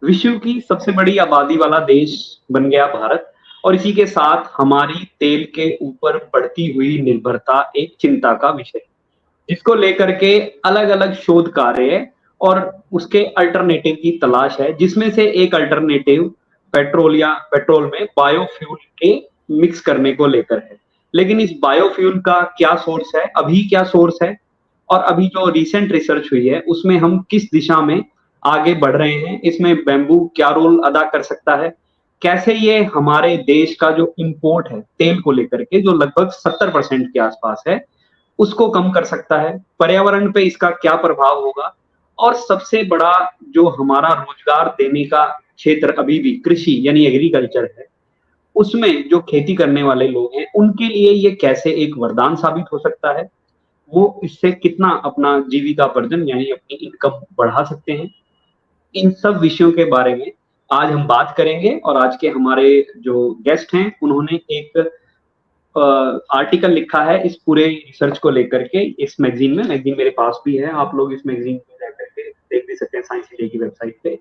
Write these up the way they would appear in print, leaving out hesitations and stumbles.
विश्व की सबसे बड़ी आबादी वाला देश बन गया भारत और इसी के साथ हमारी तेल के ऊपर बढ़ती हुई निर्भरता एक चिंता का विषय है, जिसको लेकर के अलग-अलग शोध कार्य और उसके अल्टरनेटिव की तलाश है, जिसमें से एक अल्टरनेटिव पेट्रोल में बायोफ्यूल के मिक्स करने को लेकर है। लेकिन इस बायोफ्यूल का क्या सोर्स है, अभी क्या सोर्स है और अभी जो रिसेंट रिसर्च हुई है, उसमें हम किस दिशा में आगे बढ़ रहे हैं, इसमें बैम्बू क्या रोल अदा कर सकता है, कैसे ये हमारे देश का जो इम्पोर्ट है तेल को लेकर के जो लगभग 70% के आसपास है, उसको कम कर सकता है, पर्यावरण पे इसका क्या प्रभाव होगा और सबसे बड़ा जो हमारा रोजगार देने का क्षेत्र अभी भी कृषि यानी एग्रीकल्चर है, उसमें जो खेती करने वाले लोग हैं, उनके लिए ये कैसे एक वरदान साबित हो सकता है, वो इससे कितना अपना जीविकापर्जन यानी अपनी इनकम बढ़ा सकते हैं। इन सब विषयों के बारे में आज हम बात करेंगे और आज के हमारे जो गेस्ट हैं, उन्होंने एक आर्टिकल लिखा है इस पूरे रिसर्च को लेकर के इस मैगजीन मेरे पास भी है, आप लोग इस मैगजीन में जा करके देख भी सकते हैं साइंस इंडिया की वेबसाइट पे।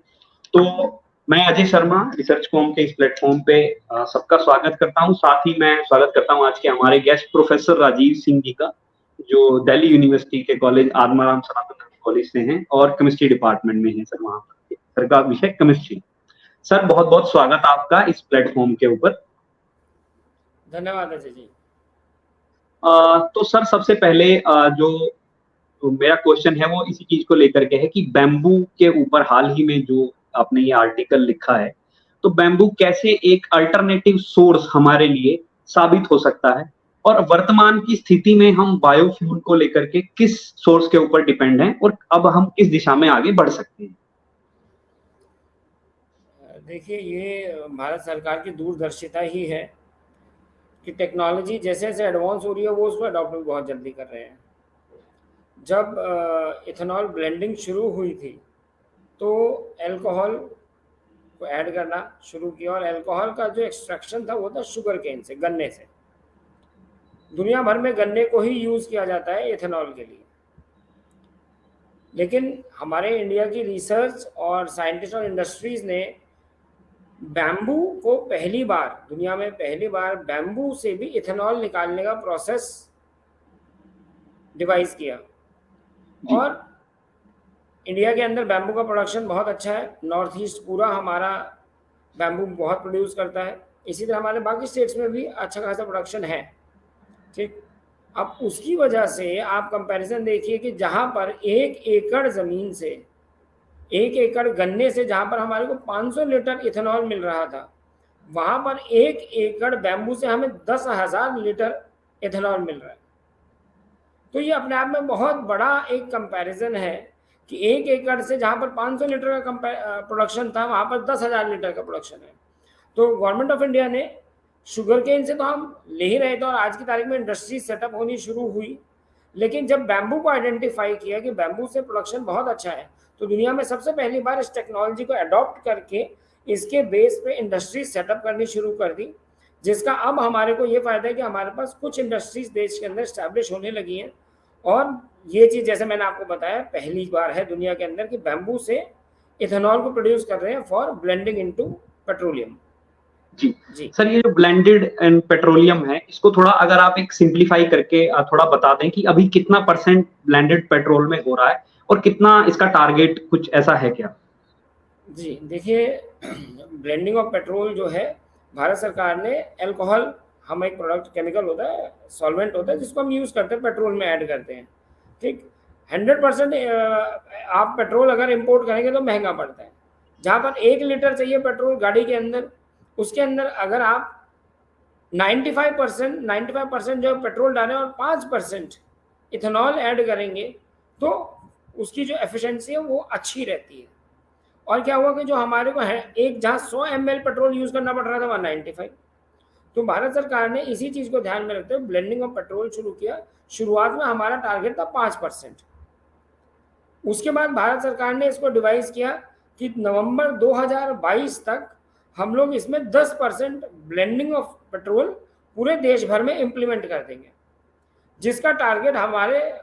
तो मैं अजय शर्मा रिसर्च कॉम के इस प्लेटफॉर्म पे सबका स्वागत करता हूँ। साथ ही मैं स्वागत करता हूँ आज के हमारे गेस्ट प्रोफेसर राजीव सिंह जी का, जो दिल्ली यूनिवर्सिटी के कॉलेज आत्माराम सनातन कॉलेज से हैं और केमिस्ट्री डिपार्टमेंट में हैं सर वहाँ पर। सर का विषय केमिस्ट्री। सर बहुत-बहुत स्वागत आपका इस प्लेटफॉर्म के ऊपर। धन्यवाद अजय जी। तो सर सबसे पहले जो मेरा क्वेश्चन है वो इसी चीज को लेकर के है कि बैम्बू के ऊपर हाल ही में जो आपने ये आर्टिकल लिखा है, तो बैम्बू कैसे एक अल्टरनेटिव सोर्स हमारे लिए साबित हो सकता है और वर्तमान की स्थिति में हम बायोफ्यूल को लेकर के किस सोर्स के ऊपर डिपेंड हैं और अब हम किस दिशा में आगे बढ़ सकते हैं? देखिए, ये भारत सरकार की दूरदर्शिता ही है कि टेक्नोलॉजी जैसे जैसे एडवांस हो रही है वो उसको अडॉप्ट भी बहुत जल्दी कर रहे हैं। जब इथेनॉल ब्लेंडिंग शुरू हुई थी तो अल्कोहल को ऐड करना शुरू किया और अल्कोहल का जो एक्सट्रैक्शन था वो था शुगर केन से, गन्ने से। दुनिया भर में गन्ने को ही यूज़ किया जाता है इथेनॉल के लिए, लेकिन हमारे इंडिया की रिसर्च और साइंटिस्ट और इंडस्ट्रीज़ ने बैम्बू को दुनिया में पहली बार बैम्बू से भी इथेनॉल निकालने का प्रोसेस डिवाइस किया। और इंडिया के अंदर बैम्बू का प्रोडक्शन बहुत अच्छा है, नॉर्थ ईस्ट पूरा हमारा बैम्बू बहुत प्रोड्यूस करता है। इसी तरह हमारे बाकी स्टेट्स में भी अच्छा खासा प्रोडक्शन है। ठीक, अब उसकी वजह से आप कंपैरिजन देखिए कि जहाँ पर 1 एकड़ ज़मीन से 1 एकड़ गन्ने से जहाँ पर हमारे को 500 लीटर इथेनॉल मिल रहा था, वहाँ पर 1 एकड़ बैम्बू से हमें 10,000 लीटर इथेनॉल मिल रहा है। तो ये अपने आप में बहुत बड़ा एक कंपैरिजन है कि 1 एकड़ से जहाँ पर 500 लीटर का प्रोडक्शन था, वहाँ पर 10,000 लीटर का प्रोडक्शन है। तो गवर्नमेंट ऑफ इंडिया ने शुगर केन से तो हम ले ही रहे थे और आज की तारीख में इंडस्ट्री सेटअप होनी शुरू हुई, लेकिन जब बैम्बू को आइडेंटिफाई किया कि बैम्बू से प्रोडक्शन बहुत अच्छा है, तो दुनिया में सबसे पहली बार इस टेक्नोलॉजी को अडॉप्ट करके इसके बेस पे इंडस्ट्री सेटअप करनी शुरू कर दी, जिसका अब हमारे को ये फ़ायदा है कि हमारे पास कुछ इंडस्ट्रीज देश के अंदर स्टैब्लिश होने लगी हैं। और ये चीज़ जैसे मैंने आपको बताया पहली बार है दुनिया के अंदर कि बैम्बू से इथेनॉल को प्रोड्यूस कर रहे हैं फॉर ब्लेंडिंग इनटू पेट्रोलियम। जी सर, ये जो ब्लेंडेड एंड पेट्रोलियम है, इसको थोड़ा अगर आप एक सिंप्लीफाई करके थोड़ा बता दें कि अभी कितना परसेंट ब्लेंडेड पेट्रोल में हो रहा है और कितना इसका टारगेट कुछ ऐसा है क्या? जी देखिए, ब्लेंडिंग ऑफ पेट्रोल जो है, भारत सरकार ने अल्कोहल, हम एक प्रोडक्ट केमिकल होता है, सॉल्वेंट होता है जिसको हम यूज़ करते हैं, पेट्रोल में ऐड करते हैं। ठीक, 100% आप पेट्रोल अगर इंपोर्ट करेंगे तो महंगा पड़ता है। जहाँ पर 1 लीटर चाहिए पेट्रोल गाड़ी के अंदर, उसके अंदर अगर आप 95% जो पेट्रोल डालें और 5% इथेनॉल ऐड करेंगे तो उसकी जो एफिशिएंसी है वो अच्छी रहती है। और क्या हुआ कि जो हमारे को है, एक जहाँ 100 ml पेट्रोल यूज़ करना पड़ रहा था वहाँ 95। तो भारत सरकार ने इसी चीज़ को ध्यान में रखते हुए ब्लेंडिंग ऑफ पेट्रोल शुरू किया। शुरुआत में हमारा टारगेट था 5%। उसके बाद भारत सरकार ने इसको डिवाइस किया कि नवंबर 2022 तक हम लोग इसमें 10% ब्लेंडिंग ऑफ पेट्रोल पूरे देश भर में इम्प्लीमेंट कर देंगे, जिसका टारगेट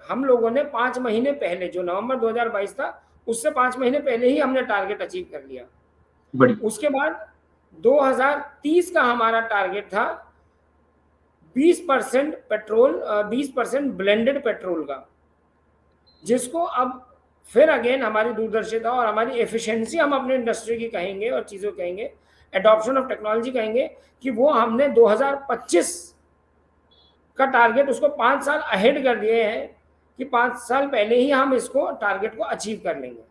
हम लोगों ने 5 महीने पहले, जो नवंबर 2022 था उससे 5 महीने पहले ही हमने टारगेट अचीव कर लिया। बढ़िया। उसके बाद 2030 का हमारा टारगेट था 20% पेट्रोल, 20% ब्लेंडेड पेट्रोल का, जिसको अब फिर अगेन हमारी दूरदर्शिता और हमारी एफिशिएंसी हम अपने इंडस्ट्री की कहेंगे और चीज़ों कहेंगे, एडॉप्शन ऑफ टेक्नोलॉजी कहेंगे, कि वो हमने 2025 का टारगेट उसको 5 साल अहेड कर दिए हैं, कि 5 साल पहले ही हम इसको टारगेट को अचीव कर लेंगे।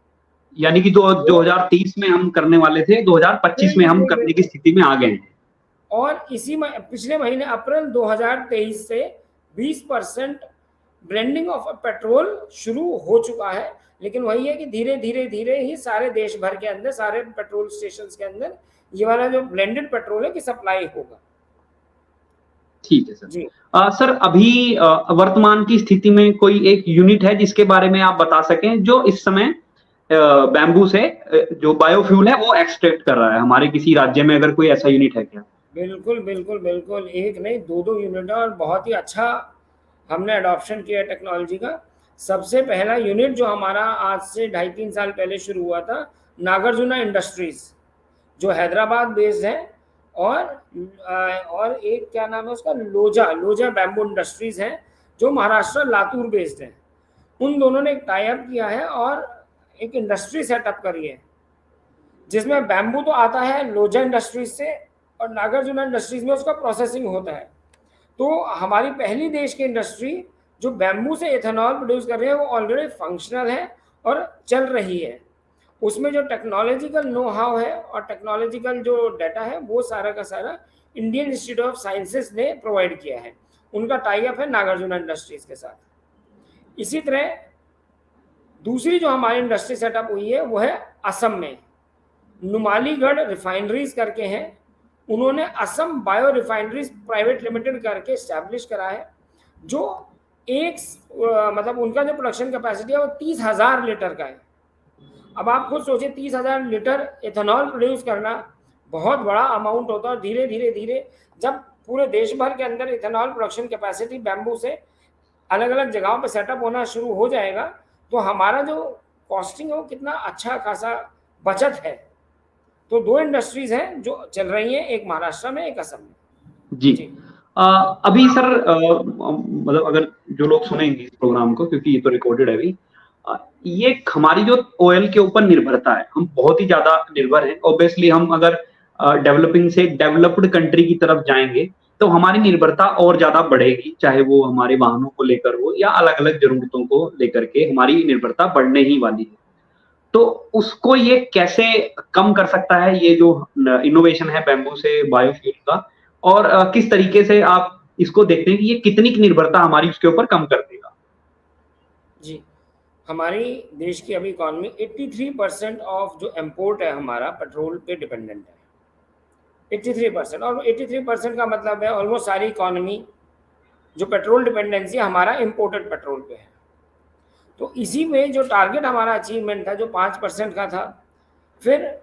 यानी कि तो 2030 में हम करने वाले थे, 2025 में हम बिल्कुल करने की बिल्कुल, स्थिति में आ गए हैं। और इसी पिछले महीने अप्रैल 2023 से 20% ब्लेंडिंग ऑफ पेट्रोल शुरू हो चुका है। लेकिन वही है कि धीरे धीरे धीरे ही सारे देश भर के अंदर, सारे पेट्रोल स्टेशन के अंदर ये वाला जो ब्लेंडेड पेट्रोल है कि सप्लाई होगा। ठीक है सर। जी सर अभी वर्तमान की स्थिति में कोई एक यूनिट है जिसके बारे में आप बता सकें जो इस समय बैम्बू से जो बायोफ्यूल है वो एक्सट्रैक्ट कर रहा है हमारे किसी राज्य में, अगर कोई ऐसा यूनिट है क्या? बिल्कुल बिल्कुल बिल्कुल, एक नहीं दो दो यूनिट है, और बहुत ही अच्छा हमने अडॉप्शन किया टेक्नोलॉजी का। सबसे पहला यूनिट जो हमारा आज से 2.5-3 साल पहले शुरू हुआ था, नागार्जुना इंडस्ट्रीज, जो हैदराबाद बेस्ड है, और एक क्या नाम है उसका, लोजा लोजा बैम्बू इंडस्ट्रीज है, जो महाराष्ट्र लातूर बेस्ड है। उन दोनों ने एक टाई अप किया है और एक इंडस्ट्री सेटअप करी है, जिसमें बैम्बू तो आता है लोजा इंडस्ट्रीज से, और नागार्जुना इंडस्ट्रीज में उसका प्रोसेसिंग होता है। तो हमारी पहली देश की इंडस्ट्री जो बैम्बू से एथेनॉल प्रोड्यूस कर रही है, वो ऑलरेडी फंक्शनल है और चल रही है। उसमें जो टेक्नोलॉजिकल नो हाउ है और टेक्नोलॉजिकल जो डाटा है, वो सारा का सारा इंडियन इंस्टीट्यूट ऑफ साइंसेस ने प्रोवाइड किया है। उनका टाई अप है नागार्जुना इंडस्ट्रीज के साथ। इसी तरह दूसरी जो हमारी इंडस्ट्री सेटअप हुई है वो है असम में, नुमालीगढ़ रिफाइनरीज करके हैं। उन्होंने Assam bio refineries private limited करके स्टैब्लिश करा है, जो एक मतलब उनका जो प्रोडक्शन कैपेसिटी है वो 30,000 लीटर का है। अब आप खुद सोचिए, 30,000 लीटर एथेनॉल प्रोड्यूस करना बहुत बड़ा अमाउंट होता है। और धीरे धीरे धीरे जब पूरे देश भर के अंदर इथेनॉल प्रोडक्शन कैपेसिटी बैम्बू से अलग अलग जगहों पर सेटअप होना शुरू हो जाएगा, तो हमारा जो कॉस्टिंग है वो कितना अच्छा खासा बचत है। तो दो इंडस्ट्रीज हैं जो चल रही हैं, एक महाराष्ट्र में, एक असम में। जी। जी अभी सर मतलब अगर जो लोग सुनेंगे इस प्रोग्राम को, क्योंकि ये तो रिकॉर्डेड है अभी, ये हमारी जो ऑयल के ऊपर निर्भरता है, हम बहुत ही ज्यादा निर्भर हैं। ऑब्वियसली हम अगर डेवलपिंग से डेवलप्ड कंट्री की तरफ जाएंगे तो हमारी निर्भरता और ज्यादा बढ़ेगी, चाहे वो हमारे वाहनों को लेकर हो या अलग अलग जरूरतों को लेकर के हमारी निर्भरता बढ़ने ही वाली है। तो उसको ये कैसे कम कर सकता है, ये जो इनोवेशन है बैम्बू से बायोफ्यूल का, और किस तरीके से आप इसको देखते हैं कि ये कितनी निर्भरता हमारी उसके ऊपर कम कर देगा? जी, हमारी देश की अभी इकॉनमी 83% ऑफ जो इम्पोर्ट है हमारा पेट्रोल पे डिपेंडेंट है। 83%, और 83% का मतलब है ऑलमोस्ट सारी इकॉनमी जो पेट्रोल डिपेंडेंसी हमारा इम्पोर्टेड पेट्रोल पे है। तो इसी में जो टारगेट हमारा अचीवमेंट था जो 5% का था, फिर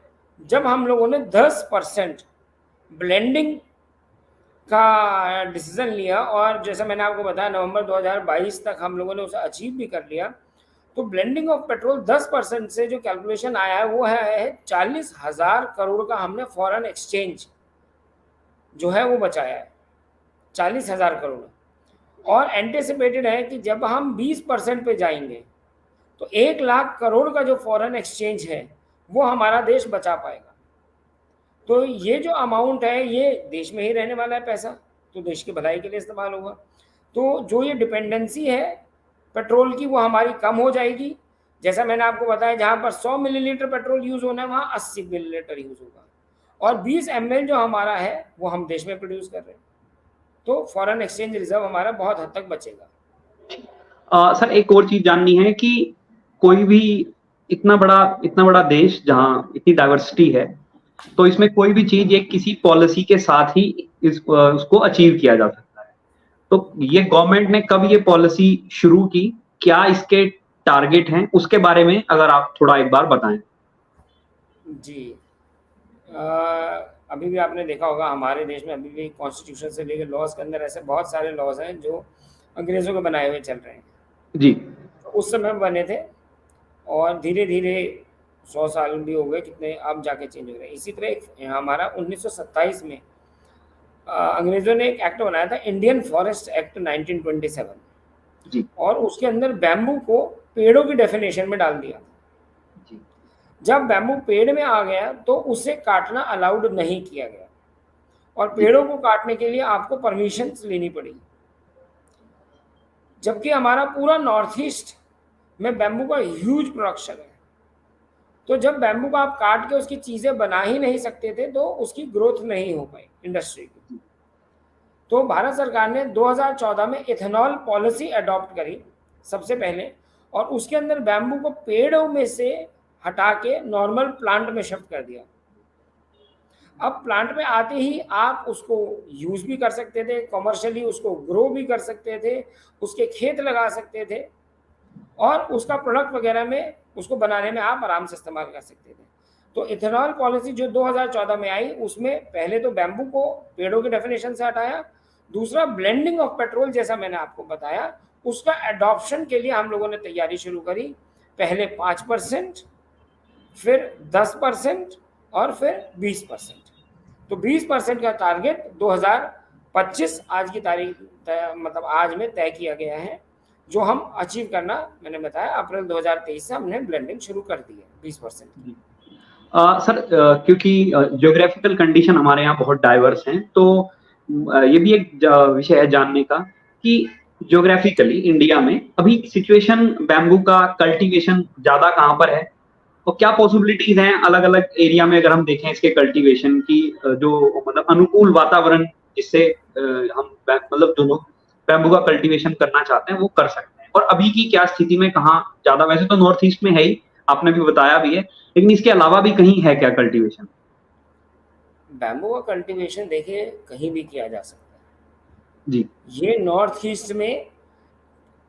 जब हम लोगों ने 10% ब्लेंडिंग का डिसीजन लिया, और जैसा मैंने आपको बताया नवंबर 2022 तक हम लोगों ने उसे अचीव भी कर लिया। तो ब्लेंडिंग ऑफ पेट्रोल 10% से जो कैलकुलेशन आया है वो है 40,000 करोड़ का हमने फॉरेन एक्सचेंज जो है वो बचाया है, 40,000 करोड़। और एंटिसिपेटेड है कि जब हम 20% पे जाएंगे तो 1 लाख करोड़ का जो फॉरेन एक्सचेंज है वो हमारा देश बचा पाएगा। तो ये जो अमाउंट है ये देश में ही रहने वाला है पैसा, तो देश की भलाई के लिए इस्तेमाल होगा। तो जो ये डिपेंडेंसी है पेट्रोल की वो हमारी कम हो जाएगी। जैसा मैंने आपको बताया, जहाँ पर 100 मिलीलीटर पेट्रोल यूज़ होना है वहाँ 80 मिलीलीटर यूज़ होगा, और 20 ml जो हमारा है वो हम देश में प्रोड्यूस कर रहे हैं। तो फॉरेन एक्सचेंज रिजर्व हमारा बहुत हद तक बचेगा। सर एक और चीज जाननी है कि कोई भी इतना बड़ा देश जहाँ इतनी डाइवर्सिटी है, तो इसमें कोई भी चीज एक किसी पॉलिसी के साथ ही उसको अचीव किया जा सकता है। तो ये गवर्नमेंट ने कब ये पॉलिसी शुरू की, क्या इसके टारगेट हैं, उसके बारे में अगर आप थोड़ा एक बार बताएं। जी, अभी भी आपने देखा होगा हमारे देश में अभी भी कॉन्स्टिट्यूशन से लेकर लॉज के अंदर ऐसे बहुत सारे लॉज हैं जो अंग्रेज़ों के बनाए हुए चल रहे हैं। जी। तो उस समय बने थे, और धीरे धीरे 100 साल भी हो गए कितने, अब जाके चेंज हो रहे हैं। इसी तरह हमारा 1927 में अंग्रेजों ने एक एक्ट बनाया था, इंडियन फॉरेस्ट एक्ट 1927, जी और उसके अंदर बैम्बू को पेड़ों की डेफिनेशन में डाल दिया। जी जब बैम्बू पेड़ में आ गया तो उसे काटना अलाउड नहीं किया गया, और जी पेड़ों को काटने के लिए आपको परमिशन लेनी पड़ी। जबकि हमारा पूरा नॉर्थ ईस्ट में बैम्बू का ह्यूज प्रोडक्शन है, तो जब बैम्बू को आप काट के उसकी चीज़ें बना ही नहीं सकते थे तो उसकी ग्रोथ नहीं हो पाई इंडस्ट्री की। तो भारत सरकार ने 2014 में इथेनॉल पॉलिसी अडॉप्ट करी सबसे पहले, और उसके अंदर बैम्बू को पेड़ों में से हटा के नॉर्मल प्लांट में शिफ्ट कर दिया। अब प्लांट में आते ही आप उसको यूज़ भी कर सकते थे, कॉमर्शियली उसको ग्रो भी कर सकते थे, उसके खेत लगा सकते थे, और उसका प्रोडक्ट वगैरह में उसको बनाने में आप आराम से इस्तेमाल कर सकते थे। तो इथेनॉल पॉलिसी जो 2014 में आई, उसमें पहले तो बैम्बू को पेड़ों की डेफिनेशन से हटाया, दूसरा ब्लेंडिंग ऑफ पेट्रोल, जैसा मैंने आपको बताया, उसका एडॉप्शन के लिए हम लोगों ने तैयारी शुरू करी। पहले 5%, फिर 10%, और फिर 20%। तो 20% का टारगेट 2025 आज की तारीख मतलब आज में तय किया गया है, जो हम अचीव करना, मैंने बताया अप्रैल 2023 से हमने ब्लेंडिंग शुरू कर दी है 20%। जी। सर, क्योंकि ज्योग्राफिकल कंडीशन हमारे यहाँ बहुत डाइवर्स हैं, तो ये भी एक विषय है जानने का कि ज्योग्राफिकली इंडिया में अभी सिचुएशन बैम्बू का कल्टीवेशन ज्यादा कहाँ पर है, और क्या पॉसिबिलिटीज हैं अलग अलग एरिया में, अगर हम देखें इसके कल्टीवेशन की, जो मतलब अनुकूल वातावरण जिससे हम मतलब जो लोग बैम्बू का कल्टीवेशन करना चाहते हैं वो कर सकते हैं, और अभी की क्या स्थिति में कहाँ ज्यादा, वैसे तो नॉर्थ ईस्ट में है ही, आपने भी बताया भी है, लेकिन इसके अलावा भी कहीं है क्या कल्टीवेशन? बैम्बू का कल्टीवेशन देखिए कहीं भी किया जा सकता है। जी ये नॉर्थ ईस्ट में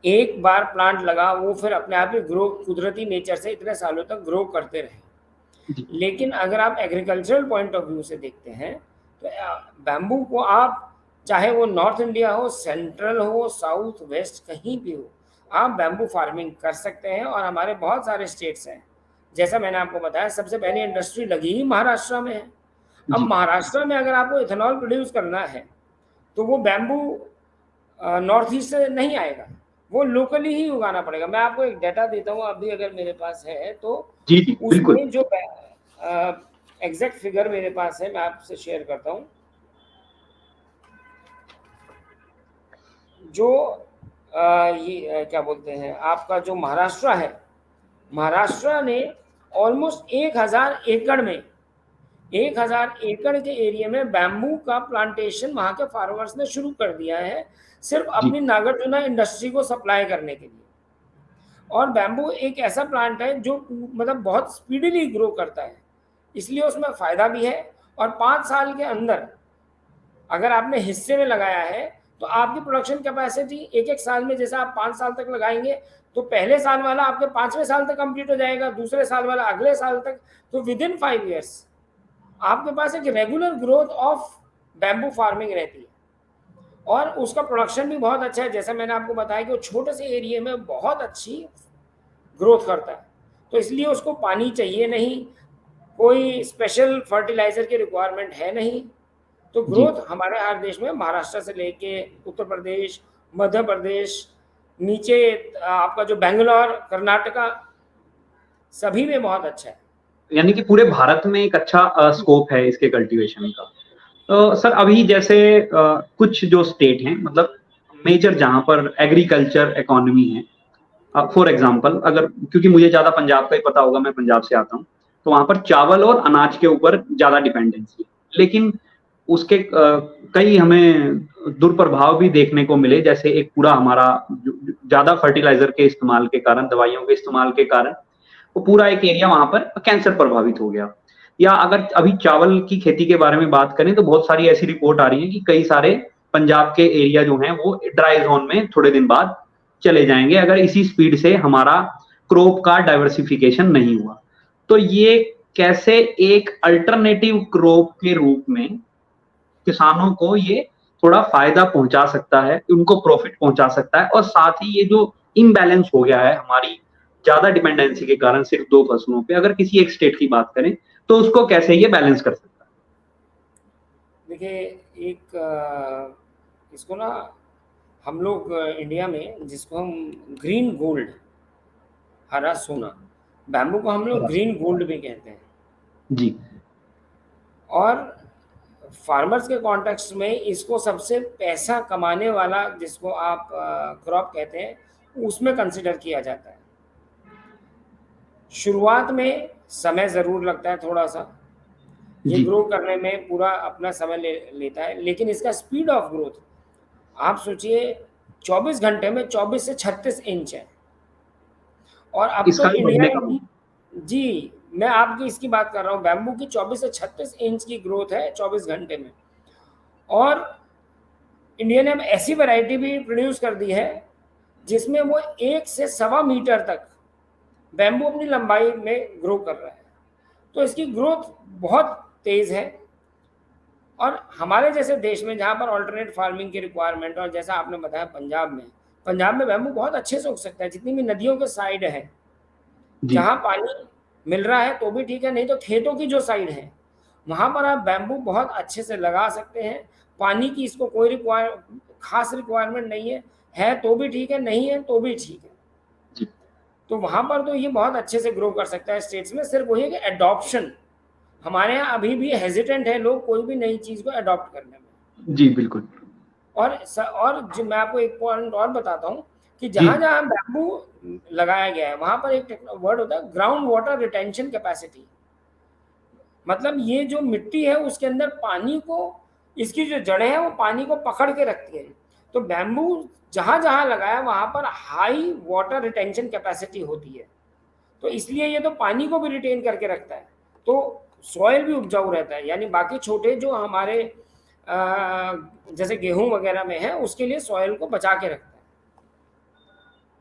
एक बार प्लांट लगा, वो फिर अपने आप ही ग्रो, कुदरती नेचर से इतने सालों तक ग्रो करते रहे। जी लेकिन अगर आप एग्रीकल्चरल पॉइंट ऑफ व्यू से देखते हैं तो बैम्बू को आप, चाहे वो नॉर्थ इंडिया हो, सेंट्रल हो, साउथ वेस्ट, कहीं भी हो, आप बैम्बू फार्मिंग कर सकते हैं। और हमारे बहुत सारे स्टेट्स हैं, जैसा मैंने आपको बताया, सबसे पहले इंडस्ट्री लगी ही महाराष्ट्र में है। अब जी महाराष्ट्र में अगर आपको इथेनॉल प्रोड्यूस करना है तो वो बैम्बू नॉर्थ ईस्ट से नहीं आएगा, वो लोकली ही उगाना पड़ेगा। मैं आपको एक डाटा देता हूँ अभी, अगर मेरे पास है तो। जी जी बिल्कुल। उसमें जो एग्जैक्ट फिगर मेरे पास है, मैं आपसे शेयर करता हूँ। जो ये क्या बोलते हैं, आपका जो महाराष्ट्र है, महाराष्ट्र ने ऑलमोस्ट 1000 एकड़ में, 1000 एकड़ के एरिया में बैम्बू का प्लांटेशन वहाँ के फार्मर्स ने शुरू कर दिया है, सिर्फ जी अपनी नागार्जुना इंडस्ट्री को सप्लाई करने के लिए। और बैम्बू एक ऐसा प्लांट है जो मतलब बहुत स्पीडीली ग्रो करता है, इसलिए उसमें फ़ायदा भी है। और 5 साल के अंदर अगर आपने हिस्से में लगाया है तो आपकी प्रोडक्शन कैपेसिटी एक एक साल में, जैसे आप 5 साल तक लगाएंगे तो पहले साल वाला आपके 5वें साल तक कंप्लीट हो जाएगा, दूसरे साल वाला अगले साल तक। तो विद इन 5 ईयर्स आपके पास एक regular growth of bamboo farming रहती है, और उसका प्रोडक्शन भी बहुत अच्छा है। जैसा मैंने आपको बताया कि वो छोटे से एरिया में बहुत अच्छी ग्रोथ करता है, तो इसलिए उसको पानी चाहिए नहीं, कोई स्पेशल फर्टिलाइजर की रिक्वायरमेंट है नहीं। तो जी ग्रोथ हमारे हर देश में, महाराष्ट्र से लेके उत्तर प्रदेश, मध्य प्रदेश, नीचे आपका जो बेंगलोर, कर्नाटका, सभी में बहुत अच्छा है। यानी कि पूरे भारत में एक अच्छा स्कोप है इसके कल्टीवेशन का। तो सर अभी जैसे कुछ जो स्टेट हैं, मतलब मेजर जहाँ पर एग्रीकल्चर इकोनॉमी है, फॉर एग्जांपल, अगर, क्योंकि मुझे ज्यादा पंजाब का ही पता होगा, मैं पंजाब से आता हूँ, तो वहां पर चावल और अनाज के ऊपर ज्यादा डिपेंडेंसी है, लेकिन उसके कई हमें दुष्प्रभाव भी देखने को मिले, जैसे एक पूरा हमारा ज्यादा फर्टिलाइजर के इस्तेमाल के कारण, दवाइयों के इस्तेमाल के कारण, वो पूरा एक एरिया वहां पर कैंसर प्रभावित हो गया। या अगर अभी चावल की खेती के बारे में बात करें तो बहुत सारी ऐसी रिपोर्ट आ रही है कि कई सारे पंजाब के एरिया जो हैं वो ड्राई जोन में थोड़े दिन बाद चले जाएंगे, अगर इसी स्पीड से हमारा क्रॉप का डाइवर्सिफिकेशन नहीं हुआ। तो ये कैसे एक अल्टरनेटिव क्रॉप के रूप में किसानों को ये थोड़ा फायदा पहुंचा सकता है, उनको प्रॉफिट पहुंचा सकता है, और साथ ही ये जो इम्बैलेंस हो गया है हमारी ज्यादा डिपेंडेंसी के कारण सिर्फ 2 फसलों पे अगर किसी एक स्टेट की बात करें, तो उसको कैसे ये बैलेंस कर सकता है? देखिए, इसको ना हम लोग इंडिया में जिसको हम ग्रीन गोल्ड, हरा सोना, बैम्बू को हम लोग ग्रीन गोल्ड भी कहते हैं। जी, और फार्मर्स के कॉन्टेक्स्ट में इसको सबसे पैसा कमाने वाला जिसको आप क्रॉप कहते हैं, उसमें कंसिडर किया जाता है। शुरुआत में समय ज़रूर लगता है थोड़ा-सा, ये जी, ग्रो करने में पूरा अपना समय लेता है, लेकिन इसका स्पीड ऑफ ग्रोथ आप सोचिए 24 घंटे में 24 से 36 इंच है। और अब तो इसका भी इंडिया बढ़ने का में जी, मैं आपकी इसकी बात कर रहा हूँ, बैम्बू की 24 से 36 इंच की ग्रोथ है 24 घंटे में। और इंडिया ने अब ऐसी वैरायटी भी प्रोड्यूस कर दी है, जिसमें वो 1 से सवा मीटर तक बैम्बू अपनी लंबाई में ग्रो कर रहा है। तो इसकी ग्रोथ बहुत तेज़ है। और हमारे जैसे देश में जहाँ पर अल्टरनेट फार्मिंग की रिक्वायरमेंट, और जैसा आपने बताया पंजाब में बैम्बू बहुत अच्छे से उग सकता है, जितनी भी नदियों के साइड है, जी, जहाँ पानी मिल रहा है तो भी ठीक है, नहीं तो खेतों की जो साइड है, वहाँ पर आप बैम्बू बहुत अच्छे से लगा सकते हैं। पानी की इसको कोई खास रिक्वायरमेंट नहीं है तो भी ठीक है, नहीं है तो भी ठीक है। जी, तो वहाँ पर तो ये बहुत अच्छे से ग्रो कर सकता है स्टेट्स में। सिर्फ वही है कि एडॉप्शन, हमारे यहाँ अभी भी हेजिटेंट है लोग कोई भी नई चीज़ को अडॉप्ट करने में। जी, बिल्कुल। और जो मैं आपको एक पॉइंट और बताता हूँ कि जी, जहाँ-जहाँ बैम्बू लगाया गया है, वहाँ पर एक वर्ड होता है ग्राउंड वाटर रिटेंशन कैपेसिटी। मतलब ये जो मिट्टी है उसके अंदर पानी को, इसकी जो जड़ें हैं वो पानी को पकड़ के रखती है। तो बैम्बू जहाँ-जहाँ लगाया वहाँ पर हाई वाटर रिटेंशन कैपेसिटी होती है। तो इसलिए ये तो पानी को भी रिटेन करके रखता है। तो सॉइल भी उपजाऊ रहता है। यानी बाकी छोटे जो हमारे जैसे गेहूँ वगैरह में है, उसके लिए सॉइल को बचा के रखता है।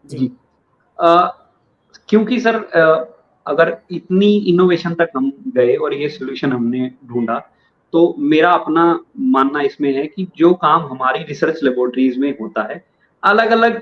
जी। जी। अ, क्योंकि सर अगर इतनी इनोवेशन तक हम गए और ये सॉल्यूशन हमने ढूँढा, तो मेरा अपना मानना इसमें है कि जो काम हमारी रिसर्च लैबोरेटरीज़ में होता है, अलग-अलग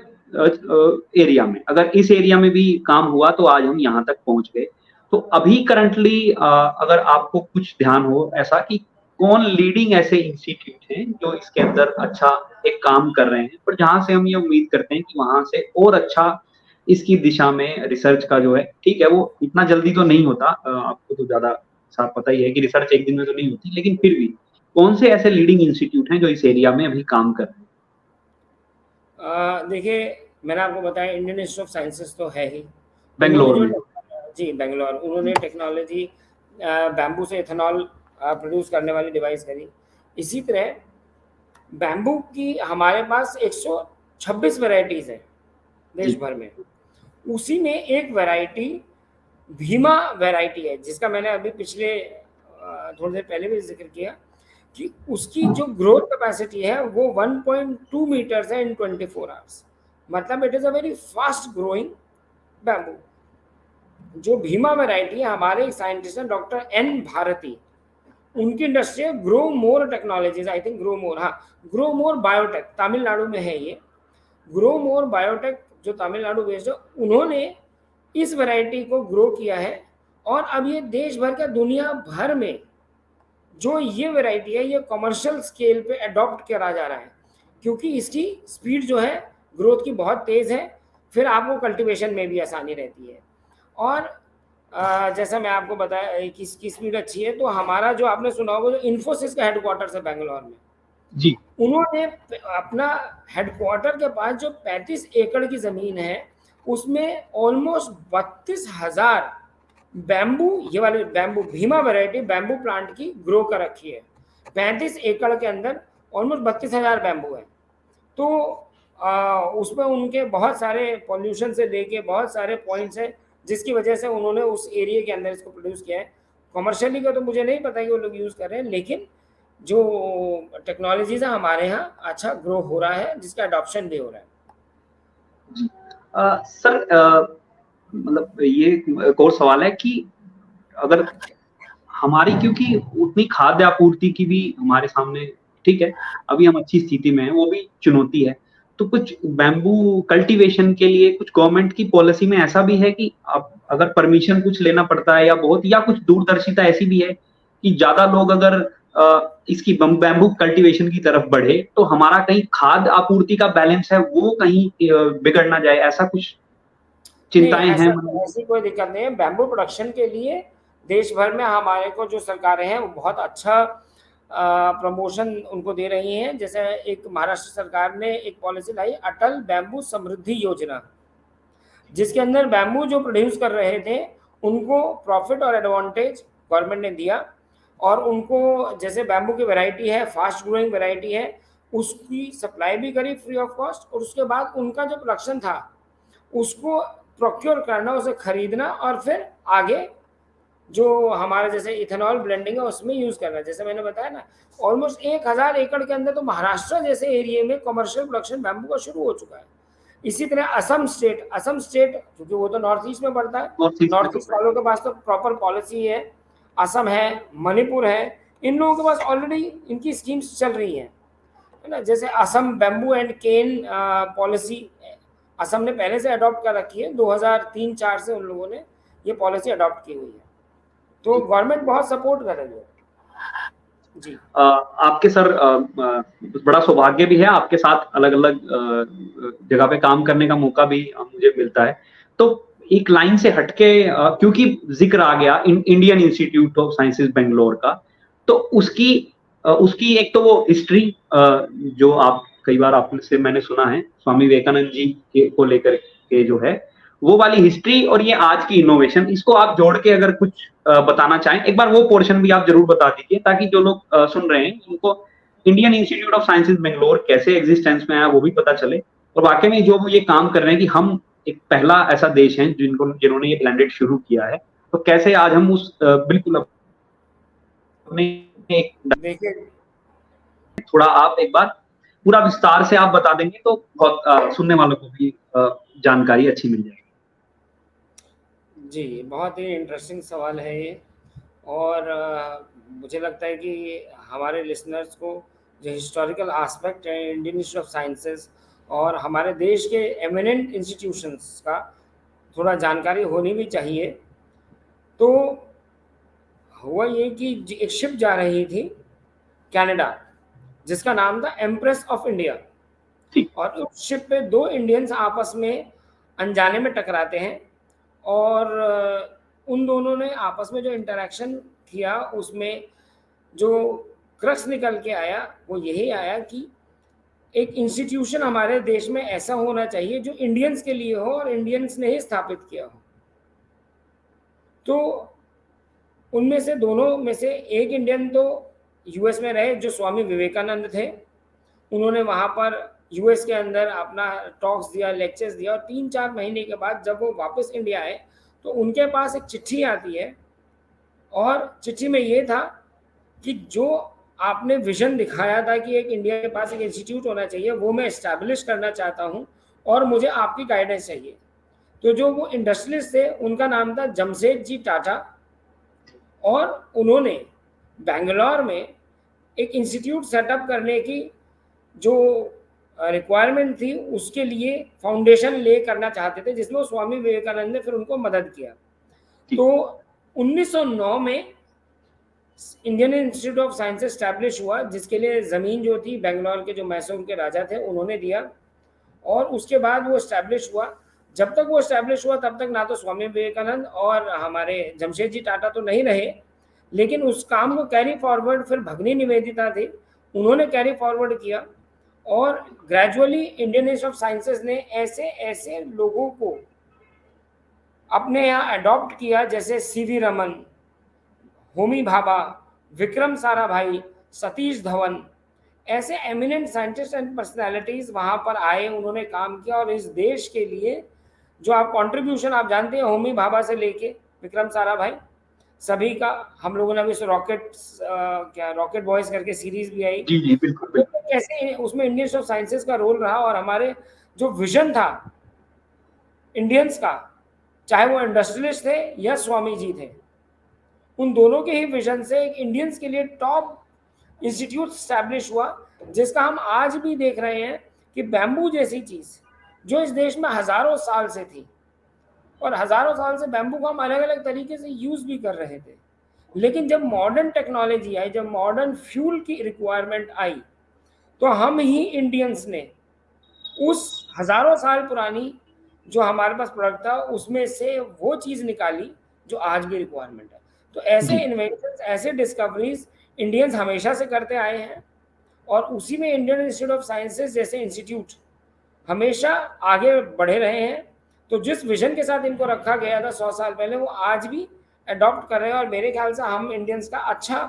एरिया में, अगर इस एरिया में भी काम हुआ तो आज हम यहाँ तक पहुँच गए। तो अभी करंटली अगर आपको कुछ ध्यान हो ऐसा कि कौन लीडिंग ऐसे इंस्टीट्यूट हैं जो इसके अंदर अच्छा एक काम कर रहे हैं, पर जहाँ से हम ये उम्मीद करते हैं कि वहाँ से और अच्छा इसकी दिशा में रिसर्च का जो है, ठीक है, वो इतना जल्दी तो नहीं होता, आपको तो ज़्यादा साफ पता ही है कि रिसर्च एक दिन में तो नहीं होती, लेकिन फिर भी कौन से ऐसे लीडिंग इंस्टीट्यूट हैं जो इस एरिया में अभी काम कर रहे हैं? देखिए, मैंने आपको बताया इंडियन इंस्टीट्यूट ऑफ साइंसेज़ तो है ही। उन्होंने बैंगलोर जो में। जी, बैंगलोर, उन्होंने टेक्नोलॉजी बैम्बू से एथेनॉल प्रोड्यूस करने वाली डिवाइस करी। इसी तरह बैम्बू की हमारे पास 126 वैराइटीज़ हैं देश जी, भर में। उसी में एक वैराइटी भीमा वैराइटी है, जिसका मैंने अभी पिछले थोड़ी देर पहले भी ज़िक्र किया कि उसकी जो ग्रोथ कैपेसिटी है वो 1.2 मीटर्स है इन 24 आवर्स। मतलब it is a very fast growing bamboo. जो भीमा वैराइटी है, हमारे एक साइंटिस्ट हैं डॉक्टर एन भारती, उनकी इंडस्ट्री है grow more technologies, I think grow more, हाँ, ग्रो मोर बायोटेक, तमिलनाडु में है ये। ग्रो मोर बायोटेक जो तमिलनाडु बेस्ड है, उन्होंने इस वैरायटी को ग्रो किया है। और अब ये देश भर का, दुनिया भर में जो ये वैरायटी है, ये कमर्शियल स्केल पे अडॉप्ट करा जा रहा है, क्योंकि इसकी स्पीड जो है ग्रोथ की बहुत तेज़ है। फिर आपको कल्टीवेशन में भी आसानी रहती है। और जैसा मैं आपको बताया कि इसकी स्पीड अच्छी है, तो हमारा जो आपने सुना होगा, जो इन्फोसिस का हेडक्वार्टर्स है बैंगलोर में, जी, उन्होंने अपना हेडक्वार्टर के पास जो 35 एकड़ की ज़मीन है, उसमें ऑलमोस्ट 32,000 बैम्बू, ये वाले bamboo Bhima variety bamboo plant की ग्रो कर रखी है। 35 एकड़ के अंदर ऑलमोस्ट 32,000 बैम्बू है। तो उसमें उनके बहुत सारे पॉल्यूशन से लेके बहुत सारे पॉइंट्स हैं, जिसकी वजह से उन्होंने उस एरिया के अंदर इसको प्रोड्यूस किया है। कमर्शियली का तो मुझे नहीं पता कि वो लोग यूज़ कर रहे हैं, लेकिन जो टेक्नोलॉजीज़ है हमारे यहाँ अच्छा ग्रो हो रहा है, जिसका अडॉप्शन भी हो रहा है। जी। सर मतलब ये एक और सवाल है कि अगर हमारी क्योंकि उतनी खाद्य आपूर्ति की भी हमारे सामने ठीक है, अभी हम अच्छी स्थिति में हैं, वो भी चुनौती है। तो कुछ बैम्बू कल्टीवेशन के लिए कुछ गवर्नमेंट की पॉलिसी में ऐसा भी है कि आप अगर परमिशन कुछ लेना पड़ता है, या कुछ दूरदर्शिता ऐसी भी है कि ज्यादा लोग अगर इसकी बैम्बू कल्टीवेशन की तरफ बढ़े तो हमारा कहीं खाद्य आपूर्ति का बैलेंस है वो कहीं बिगड़ ना जाए, ऐसा कुछ नहीं, चिंताएं हैं ऐसी कोई दिक्कत नहीं है। बैम्बू प्रोडक्शन के लिए देश भर में हमारे को जो सरकारें हैं वो बहुत अच्छा प्रमोशन उनको दे रही हैं। जैसे एक महाराष्ट्र सरकार ने एक पॉलिसी लाई, अटल बैम्बू समृद्धि योजना, जिसके अंदर बैम्बू जो प्रोड्यूस कर रहे थे उनको प्रॉफिट और एडवांटेज गवर्नमेंट ने दिया, और उनको जैसे बैम्बू की वैरायटी है, फास्ट ग्रोइंग वैरायटी है, उसकी सप्लाई भी करी फ्री ऑफ कॉस्ट, और उसके बाद उनका जो प्रोडक्शन था उसको प्रोक्योर करना, उसे खरीदना, और फिर आगे जो हमारे जैसे इथेनॉल ब्लेंडिंग है उसमें यूज करना। जैसे मैंने बताया ना, ऑलमोस्ट 1000 एकड़ के अंदर तो महाराष्ट्र जैसे एरिया में कमर्शियल प्रोडक्शन बैम्बू का शुरू हो चुका है। इसी तरह असम स्टेट क्योंकि वो तो नॉर्थ ईस्ट में पड़ता है, नॉर्थ ईस्ट वालों के पास तो प्रॉपर पॉलिसी है। असम है, मणिपुर है, इन लोगों के पास ऑलरेडी इनकी स्कीम्स चल रही हैं, है ना। जैसे Assam bamboo and cane policy Assam ने पहले से अडॉप्ट कर रखी है, 2003-4 से उन लोगों ने ये पॉलिसी अडॉप्ट की हुई है, तो गवर्नमेंट बहुत सपोर्ट कर रही है जी। आपके सर बड़ा सौभाग्य भी है, आपके साथ अलग अलग जगह पे काम करने का मौका भी मुझे मिलता है। तो एक लाइन से हटके क्योंकि जिक्र आ गया Indian institute of sciences Bangalore का, तो उसकी एक तो वो हिस्ट्री जो आप कई बार आपसे मैंने सुना है स्वामी विवेकानंद जी को लेकर के जो है वो वाली हिस्ट्री, और ये आज की इनोवेशन, इसको आप जोड़ के अगर कुछ बताना चाहें, एक बार वो पोर्शन भी आप जरूर बता दीजिए ताकि जो लोग सुन रहे हैं उनको Indian institute of sciences Bangalore कैसे एग्जिस्टेंस में आया वो भी पता चले, और वाकई में जो वो ये काम कर रहे हैं कि हम एक पहला ऐसा देश है जिन्होंने ये ब्लेंडेड शुरू किया है, तो कैसे आज हम उस बिल्कुल अपने देखिए, थोड़ा आप एक बार पूरा विस्तार से आप बता देंगे तो बहुत सुनने वालों को भी जानकारी अच्छी मिल जाएगी। जी, बहुत ही इंटरेस्टिंग सवाल है ये, और मुझे लगता है कि हमारे लिसनर्स को जो हिस्टोरिकल एस्पेक्ट है इंडियन इंस्टीट्यूट ऑफ साइंसेस और हमारे देश के एमिनेंट इंस्टीट्यूशंस का थोड़ा जानकारी होनी भी चाहिए। तो हुआ ये कि एक शिप जा रही थी कनाडा, जिसका नाम था एम्प्रेस ऑफ इंडिया, और उस शिप पे 2 इंडियंस आपस में अनजाने में टकराते हैं, और उन दोनों ने आपस में जो इंटरेक्शन किया उसमें जो क्रक्स निकल के आया वो यही आया कि एक इंस्टीट्यूशन हमारे देश में ऐसा होना चाहिए जो इंडियंस के लिए हो और इंडियंस ने ही स्थापित किया हो। तो उनमें से दोनों में से एक इंडियन तो यूएस में रहे जो स्वामी विवेकानंद थे, उन्होंने वहाँ पर यूएस के अंदर अपना टॉक्स दिया, लेक्चर्स दिया, और 3-4 महीने के बाद जब वो वापस इंडिया आए तो उनके पास एक चिट्ठी आती है, और चिट्ठी में ये था कि जो आपने विजन दिखाया था कि एक इंडिया के पास एक इंस्टीट्यूट होना चाहिए वो मैं इस्टेब्लिश करना चाहता हूँ और मुझे आपकी गाइडेंस चाहिए। तो जो वो इंडस्ट्रियलिस्ट थे उनका नाम था जमशेदजी टाटा, और उन्होंने बेंगलोर में एक इंस्टीट्यूट सेटअप करने की जो रिक्वायरमेंट थी उसके लिए फाउंडेशन ले करना चाहते थे, जिसमें स्वामी विवेकानंद ने फिर उनको मदद किया। तो 1909 में Indian institute of science establish हुआ, जिसके लिए ज़मीन जो थी बेंगलोर के जो मैसूर के राजा थे उन्होंने दिया, और उसके बाद वो इस्टेब्लिश हुआ। जब तक वो इस्टेब्लिश हुआ तब तक ना तो स्वामी विवेकानंद और हमारे जमशेदजी टाटा तो नहीं रहे, लेकिन उस काम को कैरी फॉरवर्ड फिर भगनी निवेदिता थी, उन्होंने कैरी फॉरवर्ड किया, और gradually Indian institute of sciences ने ऐसे ऐसे लोगों को अपने यहाँ अडॉप्ट किया जैसे सीवी रमन, होमी भाभा, विक्रम साराभाई, सतीश धवन, ऐसे एमिनेंट साइंटिस्ट एंड पर्सनैलिटीज़ वहाँ पर आए, उन्होंने काम किया, और इस देश के लिए जो आप कंट्रीब्यूशन आप जानते हैं होमी भाभा से लेके विक्रम साराभाई सभी का, हम लोगों ने अभी रॉकेट बॉयज करके सीरीज भी आई, जी बिल्कुल, बिल्कुल। कैसे उसमें इंडियन इंस्टीट्यूट ऑफ साइंसेस का रोल रहा, और हमारे जो विजन था इंडियंस का, चाहे वो इंडस्ट्रियलिस्ट थे या स्वामी जी थे, उन दोनों के ही विजन से एक इंडियंस के लिए टॉप इंस्टीट्यूट स्टैब्लिश हुआ, जिसका हम आज भी देख रहे हैं कि बैम्बू जैसी चीज़ जो इस देश में हज़ारों साल से थी, और हज़ारों साल से बैम्बू को हम अलग-अलग तरीके से यूज़ भी कर रहे थे। लेकिन जब मॉडर्न टेक्नोलॉजी आई, जब मॉडर्न फ्यूल की रिक्वायरमेंट आई, तो हम ही इंडियंस ने उस हज़ारों साल पुरानी जो हमारे पास प्रोडक्ट था, उसमें से वो चीज़ निकाली जो आज भी रिक्वायरमेंट है। तो ऐसे जी इन्वेंशंस, ऐसे डिस्कवरीज़ इंडियंस हमेशा से करते आए हैं, और उसी में इंडियन इंस्टीट्यूट ऑफ साइंसेज़ जैसे इंस्टीट्यूट हमेशा आगे बढ़े रहे हैं। तो जिस विज़न के साथ इनको रखा गया था 100 साल पहले, वो आज भी अडॉप्ट कर रहे हैं, और मेरे ख्याल से हम इंडियंस का अच्छा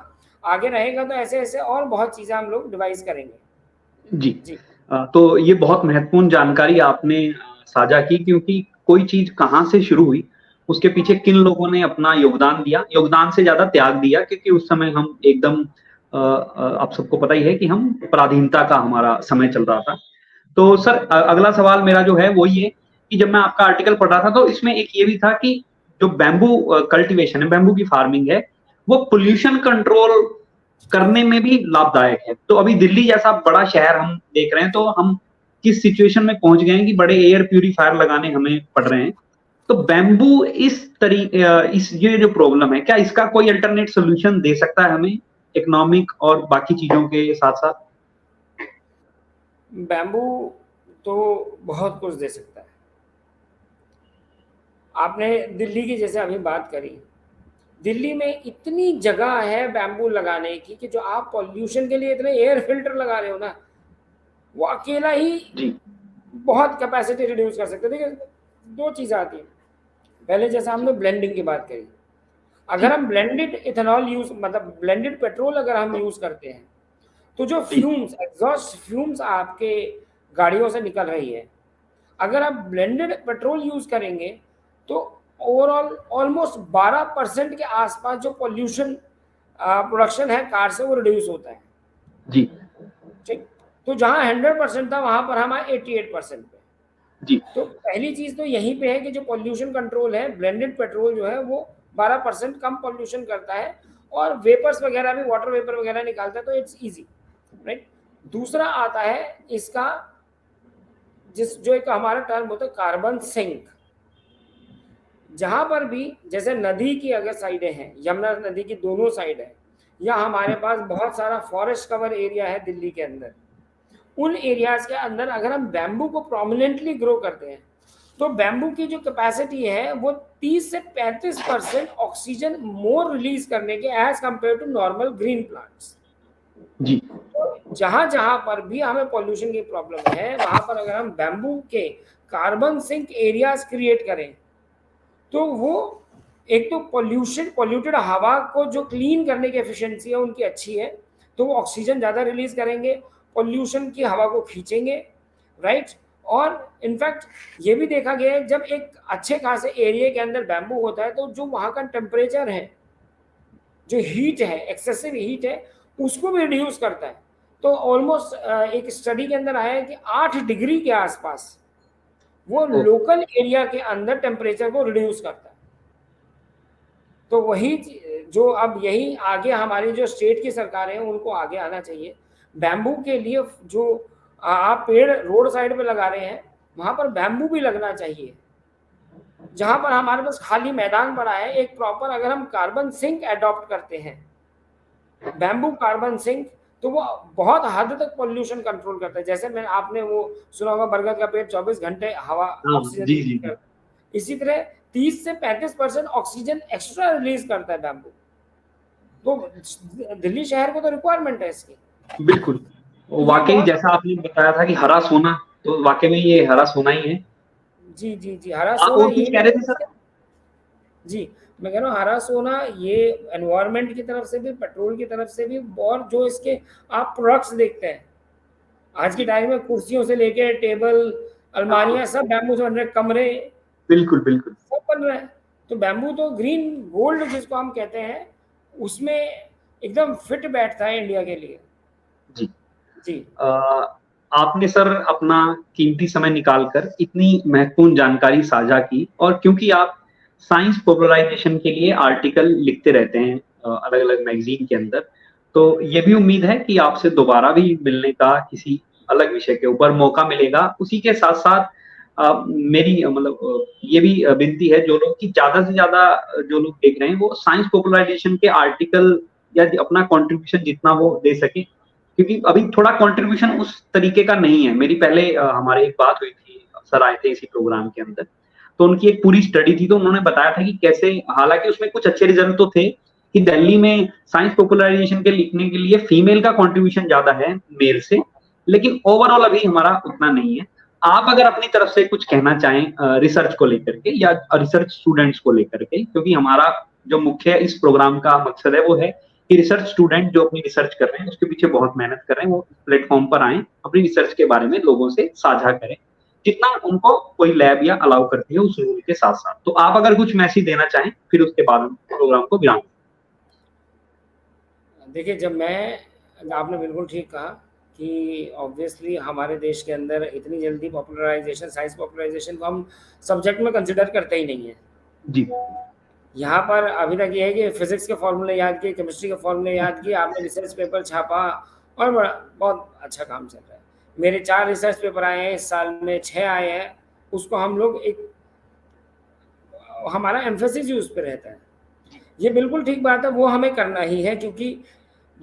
आगे रहेगा, तो ऐसे-ऐसे और बहुत चीज़ें हम लोग डिवाइस करेंगे। जी। जी। तो ये बहुत महत्वपूर्ण जानकारी आपने साझा की, क्योंकि कोई चीज़ कहाँ से शुरू हुई, उसके पीछे किन लोगों ने अपना योगदान दिया, योगदान से ज़्यादा त्याग दिया, क्योंकि उस समय हम एकदम आप सबको पता ही है कि हम पराधीनता का हमारा समय चल रहा था। तो सर अगला सवाल मेरा जो है वो ये कि जब मैं आपका आर्टिकल पढ़ रहा था तो इसमें एक ये भी था कि जो बैम्बू कल्टीवेशन है, बैम्बू की फार्मिंग है, वो पोल्यूशन कंट्रोल करने में भी लाभदायक है। तो अभी दिल्ली जैसा बड़ा शहर हम देख रहे हैं, तो हम किस सिचुएशन में पहुंच गए हैं कि बड़े एयर प्यूरीफायर लगाने हमें पड़ रहे हैं। तो बैम्बू इस ये जो प्रॉब्लम है, क्या इसका कोई अल्टरनेट सोल्यूशन दे सकता है हमें, इकोनॉमिक और बाकी चीजों के साथ-साथ? बैम्बू तो बहुत कुछ दे सकता है। आपने दिल्ली की जैसे अभी बात करी, दिल्ली में इतनी जगह है बैम्बू लगाने की कि जो आप पॉल्यूशन के लिए इतने एयर फिल्टर लगा रहे हो ना, वो अकेला ही जी, बहुत कैपेसिटी रिड्यूस कर सकते हैं। देखिए, 2 चीज़ें आती हैं। पहले जैसे हमने ब्लेंडिंग की बात करी, अगर जी, हम ब्लेंडेड इथेनॉल यूज़, मतलब ब्लेंडेड पेट्रोल अगर हम यूज़ करते हैं, तो जो जी, फ्यूम्स, एग्ज़ॉस्ट फ्यूम्स आपके गाड़ियों से निकल रही है, अगर आप ब्लेंडेड पेट्रोल यूज़ करेंगे, तो ओवरऑल ऑलमोस्ट 12% के आसपास जो पॉल्यूशन प्रोडक्शन है कार से, वो रिड्यूस होता है। जी, ठीक? तो जहाँ 100% था, वहाँ पर हम आए 88% पे। जी, तो पहली चीज़ तो यहीं पे है कि जो पॉल्यूशन कंट्रोल है, ब्लेंडेड पेट्रोल जो है वो 12% कम पॉल्यूशन करता है, और वेपर्स वगैरह भी, वाटर वेपर वगैरह निकालता है, तो इट्स ईज़ी, राइट? दूसरा आता है इसका, जो एक हमारा टर्म होता है कार्बन सिंक। जहाँ पर भी जैसे नदी की अगर साइडें हैं, यमुना नदी की दोनों साइड है, या हमारे पास बहुत सारा फॉरेस्ट कवर एरिया है दिल्ली के अंदर, उन एरियाज के अंदर अगर हम बैम्बू को प्रोमिनेंटली ग्रो करते हैं, तो बैम्बू की जो कैपेसिटी है वो 30 से 35% ऑक्सीजन मोर रिलीज करने के as compared to normal green plants. जी, तो जहाँ जहाँ पर भी हमें पॉल्यूशन की प्रॉब्लम है, वहाँ पर अगर हम बैम्बू के कार्बन सिंक एरियाज क्रिएट करें, तो वो एक तो पॉल्यूटेड हवा को जो क्लीन करने की एफिशिएंसी है उनकी अच्छी है, तो वो ऑक्सीजन ज़्यादा रिलीज करेंगे, पॉल्यूशन की हवा को खींचेंगे, राइट? और इनफैक्ट ये भी देखा गया है, जब एक अच्छे खासे एरिया के अंदर बैम्बू होता है, तो जो वहाँ का टेम्परेचर है, जो हीट है, एक्सेसिव हीट है, उसको भी रिड्यूस करता है। तो ऑलमोस्ट एक स्टडी के अंदर आया है कि 8 डिग्री के आसपास वो ओ, लोकल एरिया के अंदर टेम्परेचर को रिड्यूस करता है। तो वही जो अब यही आगे हमारी जो स्टेट की सरकारें हैं, उनको आगे आना चाहिए। बैम्बू के लिए जो आप पेड़ रोड साइड पे लगा रहे हैं, वहाँ पर बैम्बू भी लगना चाहिए। जहाँ पर हमारे पास खाली मैदान पड़ा है, एक प्रॉपर अगर हम कार्बन सिंक अडॉप्ट करते हैं, बैम्बू कार्बन सिंक, तो वो बहुत हद तक पॉल्यूशन कंट्रोल करता है। जैसे मैं, आपने वो सुना होगा बरगद का पेड़ 24 घंटे हवा हाँ, ऑक्सीजन जी, रिलीज जी, करता जी, है। इसी तरह 30 से 35% ऑक्सीजन एक्स्ट्रा रिलीज करता है बैम्बू। तो दिल्ली शहर को तो रिक्वायरमेंट है इसकी। बिल्कुल। ये वाक़ई बहुत, जैसा आपने बताया था कि हरा सोना, तो वाक़ई में ये हरा सोना ही है। जी जी जी, हरा आप सोना और कुछ ये कह नहीं रहे है थे सर? इसके, जी, मैं कह रहा हूँ हरा सोना ये एनवायरनमेंट की तरफ से भी, पेट्रोल की तरफ से भी, और जो इसके आप प्रोडक्ट्स देखते हैं आज के जी, टाइम में, कुर्सियों से लेके टेबल, हाँ, अलमारियां, सब बैम्बू से बन रहे, कमरे बिल्कुल, बिल्कुल। सब बन रहे हैं। तो बैम्बू तो ग्रीन गोल्ड जिसको हम कहते हैं, उसमें एकदम फिट बैठता है इंडिया के लिए। जी। जी। अ, आपने सर अपना कीमती समय निकालकर इतनी महत्वपूर्ण जानकारी साझा की, और क्योंकि आप साइंस पॉपुलराइज़ेशन के लिए आर्टिकल लिखते रहते हैं अलग-अलग मैगज़ीन के अंदर, तो ये भी उम्मीद है कि आपसे दोबारा भी मिलने का किसी अलग विषय के ऊपर मौका मिलेगा। उसी के साथ-साथ मेरी मतलब ये भी विनती है जो लोग कि ज़्यादा से ज़्यादा जो लोग देख रहे हैं वो साइंस पॉपुलराइज़ेशन के आर्टिकल या अपना कंट्रीब्यूशन जितना वो दे सकें, क्योंकि अभी थोड़ा कंट्रीब्यूशन उस तरीके का नहीं है। मेरी पहले हमारे एक बात हुई थी, सर आए थे इसी प्रोग्राम के अंदर, तो उनकी एक पूरी स्टडी थी, तो उन्होंने बताया था कि कैसे, हालाँकि उसमें कुछ अच्छे रिज़ल्ट तो थे कि दिल्ली में साइंस पॉपुलराइज़ेशन के लिखने के लिए फीमेल का कंट्रीब्यूशन ज़्यादा है मेल से, लेकिन ओवरऑल अभी हमारा उतना नहीं है। आप अगर अपनी तरफ से कुछ कहना चाहें रिसर्च को लेकर के या रिसर्च स्टूडेंट्स को लेकर के, क्योंकि हमारा जो मुख्य इस प्रोग्राम का मकसद है वो है कि रिसर्च स्टूडेंट जो अपनी रिसर्च कर रहे हैं उसके पीछे बहुत मेहनत कर रहे हैं, वो प्लेटफॉर्म पर आएँ, अपनी रिसर्च के बारे में लोगों से साझा करें, जितना उनको कोई लैब या अलाउ करती है उस रूल के साथ-साथ। तो आप अगर कुछ मैसेज देना चाहें, फिर उसके बाद हम प्रोग्राम को विराम। देखिए, आपने बिल्कुल ठीक कहा कि ऑब्वियसली हमारे देश के अंदर इतनी जल्दी पॉपुलराइज़ेशन, साइंस पॉपुलराइज़ेशन को हम सब्जेक्ट में कंसिडर करते ही नहीं हैं। जी। यहाँ पर अभी तक ये है कि फिज़िक्स के फ़ॉर्मूले याद किए, केमिस्ट्री के फ़ॉर्मूले याद किए, आपने रिसर्च पेपर छापा और बहुत अच्छा काम चल रहा है। मेरे 4 रिसर्च पेपर आए हैं, इस साल में 6 आए हैं, उसको हम लोग हमारा एम्फेसिस ही उस पे रहता है। ये बिल्कुल ठीक बात है, वो हमें करना ही है, क्योंकि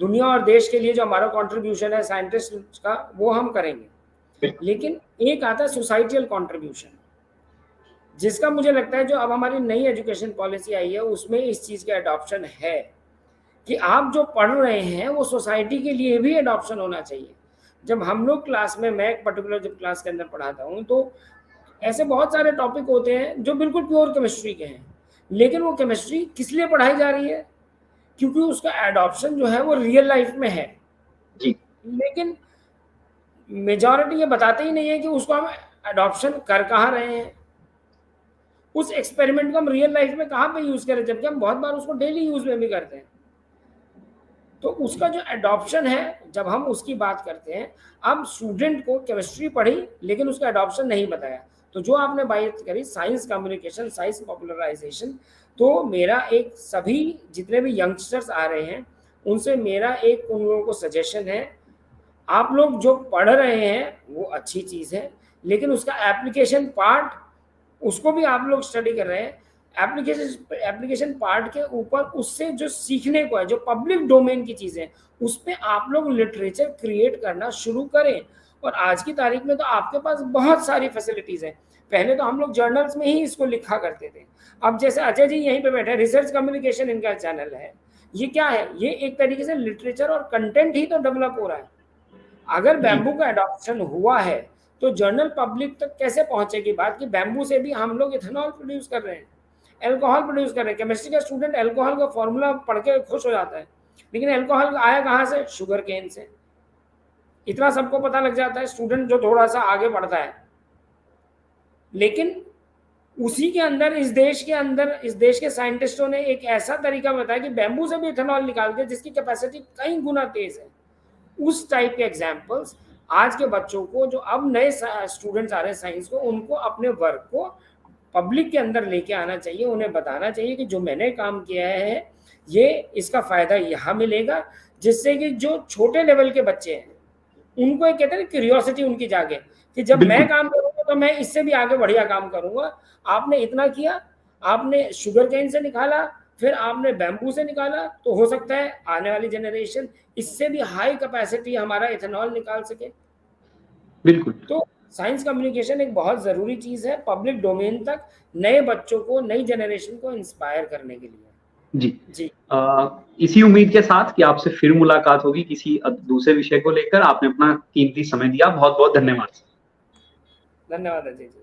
दुनिया और देश के लिए जो हमारा कंट्रीब्यूशन है साइंटिस्ट का, वो हम करेंगे। लेकिन एक आता है सोसाइटियल कंट्रीब्यूशन, जिसका मुझे लगता है जो अब हमारी नई एजुकेशन पॉलिसी आई है उसमें इस चीज़ का एडॉप्शन है कि आप जो पढ़ रहे हैं वो सोसाइटी के लिए भी एडॉप्शन होना चाहिए। जब हम लोग क्लास में, मैं एक पर्टिकुलर जब क्लास के अंदर पढ़ाता हूँ, तो ऐसे बहुत सारे टॉपिक होते हैं जो बिल्कुल प्योर केमिस्ट्री के हैं, लेकिन वो केमिस्ट्री किस लिए पढ़ाई जा रही है? क्योंकि उसका एडॉप्शन जो है वो रियल लाइफ में है। जी। लेकिन मेजॉरिटी ये बताते ही नहीं है कि उसको हम एडॉप्शन कर कहाँ रहे हैं, उस एक्सपेरिमेंट को हम रियल लाइफ में कहाँ पे यूज करें, जबकि हम बहुत बार उसको डेली यूज में भी करते हैं। तो उसका जो एडॉप्शन है, जब हम उसकी बात करते हैं, अब स्टूडेंट को केमिस्ट्री पढ़ी लेकिन उसका एडॉप्शन नहीं बताया। तो जो आपने बात करी साइंस कम्युनिकेशन, साइंस पॉपुलराइजेशन, तो मेरा एक सभी जितने भी यंगस्टर्स आ रहे हैं उनसे मेरा एक उन लोगों को सजेशन है, आप लोग जो पढ़ रहे हैं वो अच्छी चीज़ है, लेकिन उसका एप्लीकेशन पार्ट, उसको भी आप लोग स्टडी कर रहे हैं। एप्लीकेशन पार्ट के ऊपर उससे जो सीखने को है, जो पब्लिक डोमेन की चीज़ें, उस पे आप लोग लिटरेचर क्रिएट करना शुरू करें। और आज की तारीख में तो आपके पास बहुत सारी फैसिलिटीज़ हैं। पहले तो हम लोग जर्नल्स में ही इसको लिखा करते थे। अब जैसे अजय जी यहीं पे बैठे हैं, रिसर्च कम्युनिकेशन इनका चैनल है। ये क्या है? ये एक तरीके से लिटरेचर और कंटेंट ही तो डेवलप हो रहा है। अगर बैम्बू का एडॉप्शन हुआ है तो जर्नल पब्लिक तक कैसे पहुंचेगी बात कि बैम्बू से भी हम लोग इथेनॉल प्रोड्यूस कर रहे हैं, एल्कोहल प्रोड्यूस कर रहे हैं। केमिस्ट्री का स्टूडेंट एल्कोहल का फॉर्मूला पढ़ के खुश हो जाता है, लेकिन एल्कोहल आया कहाँ से? शुगर केन से। इतना सबको पता लग जाता है, स्टूडेंट जो थोड़ा सा आगे बढ़ता है। लेकिन उसी के अंदर, इस देश के साइंटिस्टों ने एक ऐसा तरीका बताया कि बैम्बू से भी इथेनॉल निकाल के, जिसकी कैपेसिटी कई गुना तेज है। उस टाइप के एग्जाम्पल्स आज के बच्चों को, जो अब नए स्टूडेंट्स आ रहे हैं साइंस को, उनको अपने वर्क को पब्लिक के अंदर लेके आना चाहिए। उन्हें बताना चाहिए कि जो मैंने काम किया है ये, इसका फायदा यहाँ मिलेगा, जिससे कि जो छोटे लेवल के बच्चे हैं उनको एक कहते हैं क्यूरियोसिटी उनकी जागे कि जब मैं काम करूंगा तो मैं इससे भी आगे बढ़िया काम करूंगा। आपने इतना किया, आपने शुगर केन से निकाला, फिर आपने बैम्बू से निकाला, तो हो सकता है आने वाली जनरेशन इससे भी हाई कैपेसिटी हमारा इथेनॉल निकाल सके। बिल्कुल। तो साइंस कम्युनिकेशन एक बहुत ज़रूरी चीज़ है पब्लिक डोमेन तक नए बच्चों को, नई जनरेशन को इंस्पायर करने के लिए। जी। इसी उम्मीद के साथ कि आपसे फिर मुलाकात होगी किसी दूसरे विषय को लेकर। आपने अपना कीमती समय दिया, बहुत-बहुत धन्यवाद। धन्यवाद अजय जी।